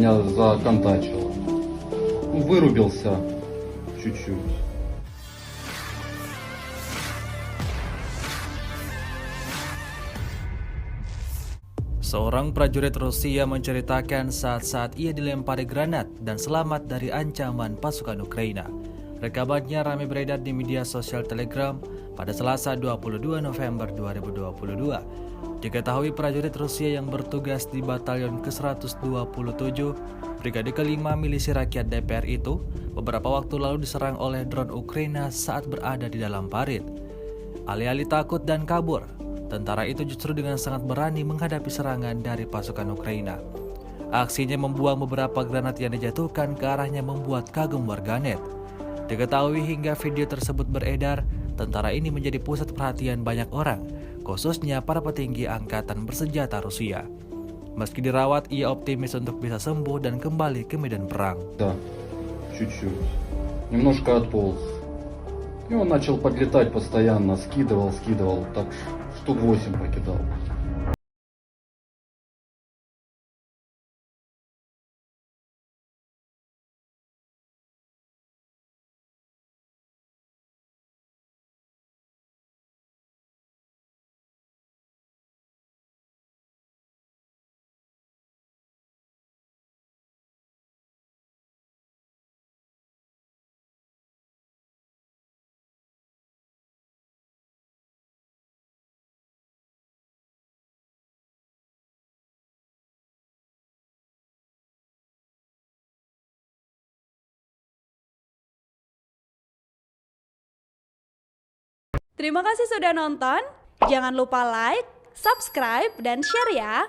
меня законтачило. Вырубился чуть-чуть. Seorang prajurit Rusia menceritakan saat-saat ia dilempari granat dan selamat dari ancaman pasukan Ukraina. Rekamannya ramai beredar di media sosial Telegram pada Selasa 22 November 2022. Diketahui prajurit Rusia yang bertugas di Batalion ke-127 Brigade ke-5 Milisi Rakyat DPR itu beberapa waktu lalu diserang oleh drone Ukraina saat berada di dalam parit. Alih-alih takut dan kabur, tentara itu justru dengan sangat berani menghadapi serangan dari pasukan Ukraina. Aksinya membuang beberapa granat yang dijatuhkan ke arahnya membuat kagum warganet. Diketahui hingga video tersebut beredar, tentara ini menjadi pusat perhatian banyak orang, khususnya para petinggi angkatan bersenjata Rusia. Meski dirawat, ia optimis untuk bisa sembuh dan kembali ke medan perang. Да, чуть-чуть. Немножко отполз. И он начал подлетать постоянно, скидывал, так штук 8 покидал. Terima kasih sudah nonton. Jangan lupa like, subscribe, dan share ya.